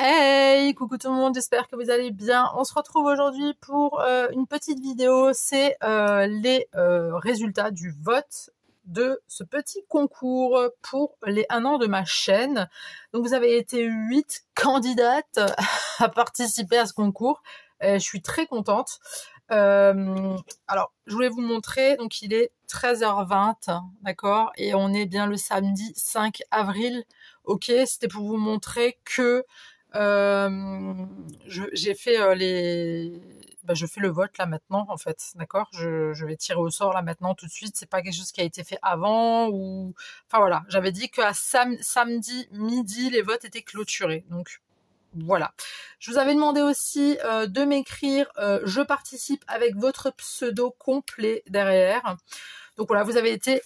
Hey, coucou tout le monde, j'espère que vous allez bien. On se retrouve aujourd'hui pour une petite vidéo. C'est les résultats du vote de ce petit concours pour les 1 an de ma chaîne. Donc vous avez été 8 candidates à participer à ce concours. Je suis très contente. Alors, je voulais vous montrer, donc il est 13h20, d'accord, et on est bien le samedi 5 avril. Ok, c'était pour vous montrer que j'ai fait je fais le vote là maintenant en fait, d'accord. Je vais tirer au sort là maintenant tout de suite. C'est pas quelque chose qui a été fait avant ou, enfin voilà. J'avais dit qu'à samedi midi les votes étaient clôturés. Donc voilà. Je vous avais demandé aussi de m'écrire je participe avec votre pseudo complet derrière. Donc voilà, vous avez été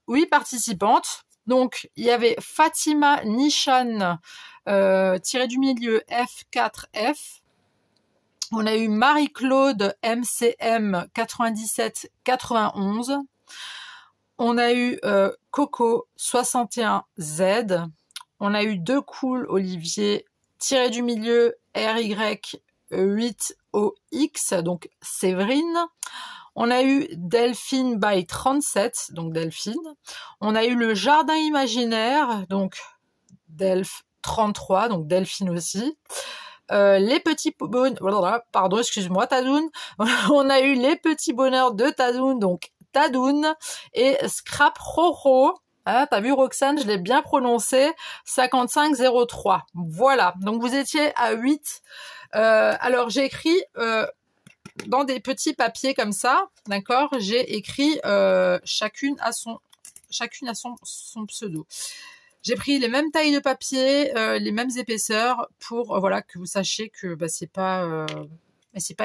8 participantes. Donc il y avait Fatima Nishan tiré du milieu F4F. On a eu Marie-Claude MCM 9791. On a eu Coco 61Z. On a eu Deux Cool Olivier tiré du milieu RY8OX, donc Séverine. On a eu Delphine by 37, donc Delphine. On a eu le Jardin Imaginaire, donc Delph 33, donc Delphine aussi. Les petits bonheurs, pardon, excuse-moi Tadoun. On a eu les petits bonheurs de Tadoun, donc Tadoun. Et Scrap Roro. Ah, t'as vu Roxane, je l'ai bien prononcé, 5503. Voilà, donc vous étiez à 8. Alors j'ai écrit dans des petits papiers comme ça, d'accord, j'ai écrit chacune à son pseudo. J'ai pris les mêmes tailles de papier, les mêmes épaisseurs pour voilà que vous sachiez que c'est pas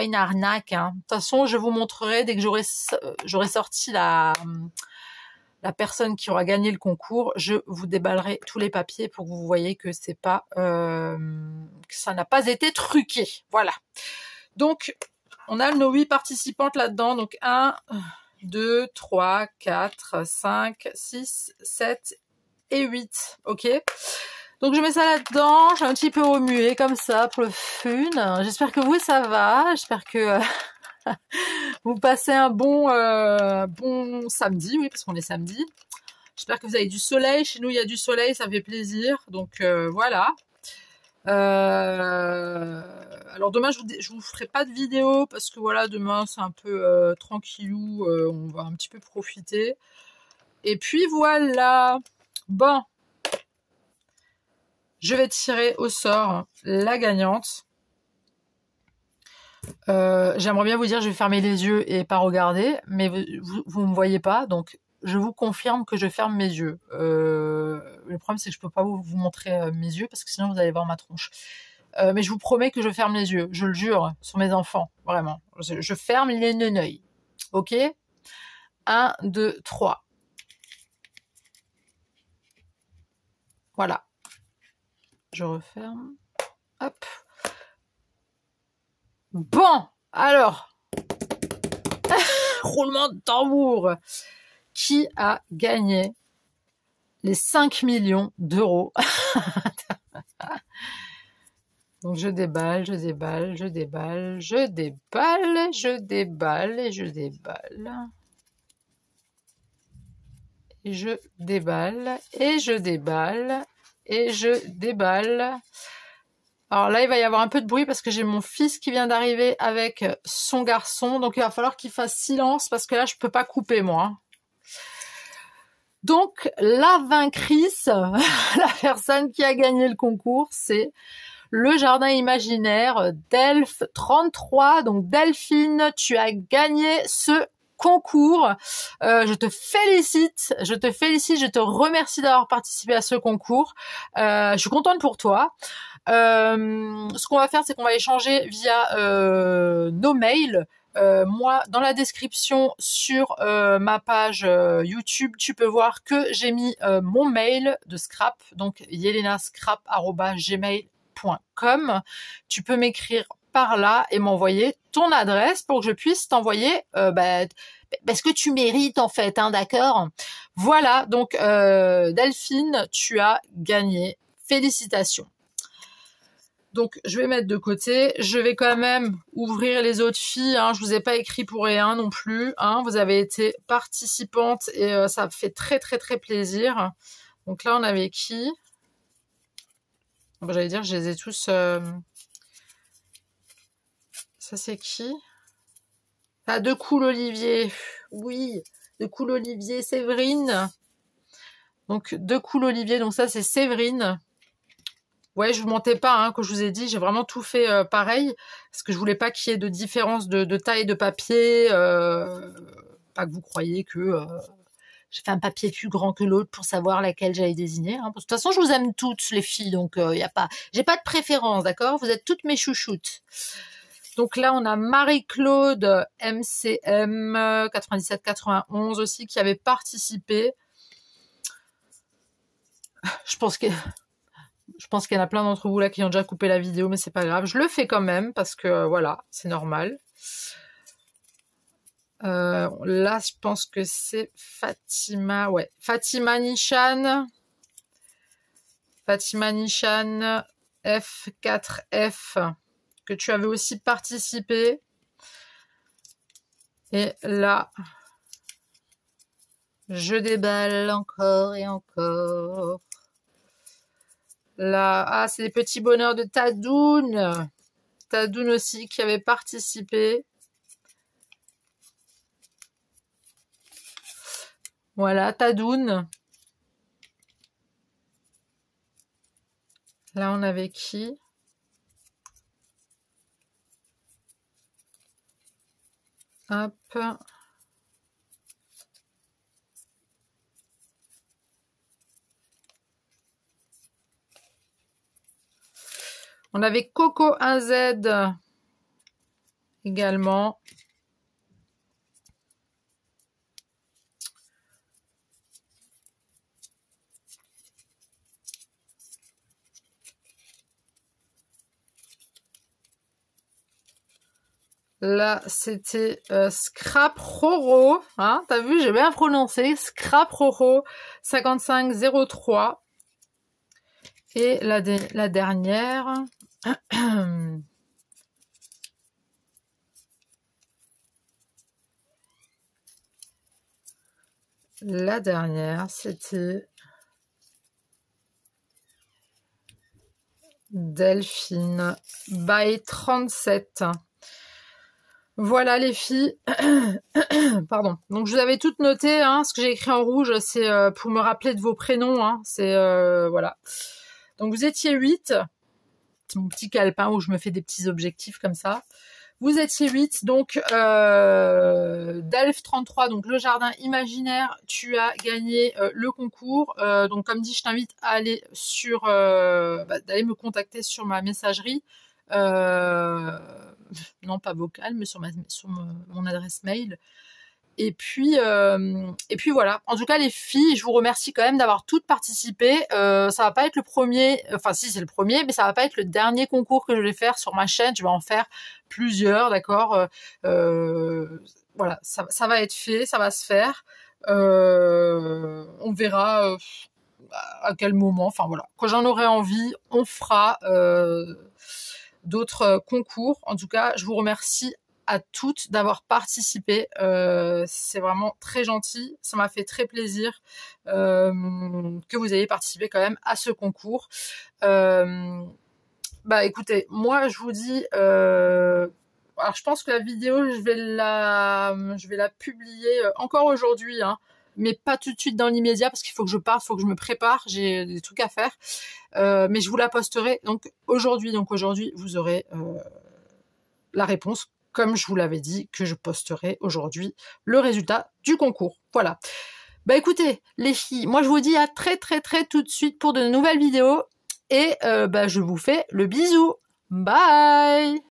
une arnaque. Hein. De toute façon, je vous montrerai dès que j'aurai sorti la personne qui aura gagné le concours. Je vous déballerai tous les papiers pour que vous voyez que c'est pas que ça n'a pas été truqué. Voilà. Donc on a nos 8 participantes là-dedans. Donc 1, 2, 3, 4, 5, 6, 7 et 8, ok. Donc je mets ça là-dedans, j'ai un petit peu remué comme ça pour le fun. J'espère que vous ça va, j'espère que vous passez un bon samedi, oui parce qu'on est samedi. J'espère que vous avez du soleil, chez nous il y a du soleil, ça fait plaisir. Donc voilà. Alors demain je vous ferai pas de vidéo parce que voilà demain c'est un peu tranquillou, on va un petit peu profiter. Et puis voilà. Bon, je vais tirer au sort la gagnante. J'aimerais bien vous dire, je vais fermer les yeux et pas regarder, mais vous me voyez pas, donc je vous confirme que je ferme mes yeux. Le problème, c'est que je peux pas vous montrer mes yeux parce que sinon vous allez voir ma tronche. Mais je vous promets que je ferme les yeux, je le jure, sur mes enfants, vraiment. Je ferme les neneuils. Ok ? 1, 2, 3. Voilà. Je referme. Hop. Bon, alors. Roulement de tambour. Qui a gagné les 5 millions d'euros? Donc je déballe, je déballe, je déballe, je déballe, je déballe et je déballe. Et je déballe, et je déballe, et je déballe. Alors là, il va y avoir un peu de bruit parce que j'ai mon fils qui vient d'arriver avec son garçon. Donc il va falloir qu'il fasse silence parce que là, je peux pas couper, moi. Donc la vaincrice, la personne qui a gagné le concours, c'est le Jardin Imaginaire Delph 33. Donc Delphine, tu as gagné ce concours. Je te félicite, je te remercie d'avoir participé à ce concours. Je suis contente pour toi. Ce qu'on va faire, c'est qu'on va échanger via nos mails. Moi, dans la description sur ma page YouTube, tu peux voir que j'ai mis mon mail de Scrap, donc yelenascrap@gmail.com. Tu peux m'écrire par là et m'envoyer ton adresse pour que je puisse t'envoyer parce que tu mérites en fait, hein, d'accord. Voilà, donc Delphine, tu as gagné. Félicitations. Donc, je vais mettre de côté. Je vais quand même ouvrir les autres filles. Hein. Je vous ai pas écrit pour rien non plus. Hein. Vous avez été participantes et ça me fait très, très, très plaisir. Donc là, on avait qui? Bon, j'allais dire, je les ai tous... Ça, c'est qui? Ah, De Cool Olivier. Oui, De Cool Olivier, Séverine. Donc, De Cool Olivier. Donc ça, c'est Séverine. Ouais, je vous mentais pas, hein, que je vous ai dit, j'ai vraiment tout fait pareil, parce que je voulais pas qu'il y ait de différence de taille de papier, pas que vous croyiez que j'ai fait un papier plus grand que l'autre pour savoir laquelle j'allais désigner. Hein. De toute façon, je vous aime toutes les filles, donc y a pas, j'ai pas de préférence, d'accord? Vous êtes toutes mes chouchoutes. Donc là, on a Marie-Claude MCM 97-91 aussi qui avait participé. Je pense qu'il y en a plein d'entre vous là qui ont déjà coupé la vidéo, mais c'est pas grave. Je le fais quand même parce que voilà, c'est normal. Là, je pense que c'est Fatima. Ouais, Fatima Nishan. Fatima Nishan F4F, que tu avais aussi participé. Et là, je déballe encore et encore. Là, ah, c'est les petits bonheurs de Tadoun. Tadoun aussi qui avait participé. Voilà, Tadoun. Là, on avait qui? Hop. On avait Coco 1Z également. Là, c'était Scrap Roro. Hein, t'as vu, j'ai bien prononcé. Scrap Roro 5503. Et la dernière... La dernière, c'était Delphine by 37. Voilà les filles. Pardon. Donc je vous avais toutes notées. Hein. Ce que j'ai écrit en rouge, c'est pour me rappeler de vos prénoms. Hein. C'est voilà. Donc vous étiez 8. C'est mon petit calepin où je me fais des petits objectifs comme ça. Vous étiez 8, donc Delph 33, donc le jardin imaginaire, tu as gagné le concours. Donc comme dit, je t'invite à aller sur, d'aller me contacter sur ma messagerie, non pas vocale, mais sur mon adresse mail. Et puis voilà. En tout cas, les filles, je vous remercie quand même d'avoir toutes participé. Ça va pas être le premier, enfin si c'est le premier, mais ça va pas être le dernier concours que je vais faire sur ma chaîne. Je vais en faire plusieurs, d'accord. Voilà, ça va être fait, ça va se faire. On verra à quel moment. Enfin voilà, quand j'en aurai envie, on fera d'autres concours. En tout cas, je vous remercie à toutes d'avoir participé. C'est vraiment très gentil. Ça m'a fait très plaisir que vous ayez participé quand même à ce concours. Bah écoutez, moi je vous dis... alors je pense que la vidéo, je vais la publier encore aujourd'hui, hein, mais pas tout de suite dans l'immédiat parce qu'il faut que je parte, il faut que je me prépare, j'ai des trucs à faire. Mais je vous la posterai donc aujourd'hui. Donc aujourd'hui, vous aurez la réponse, comme je vous l'avais dit, que je posterai aujourd'hui le résultat du concours. Voilà. Bah écoutez, les filles, moi je vous dis à très tout de suite pour de nouvelles vidéos. Et je vous fais le bisou. Bye!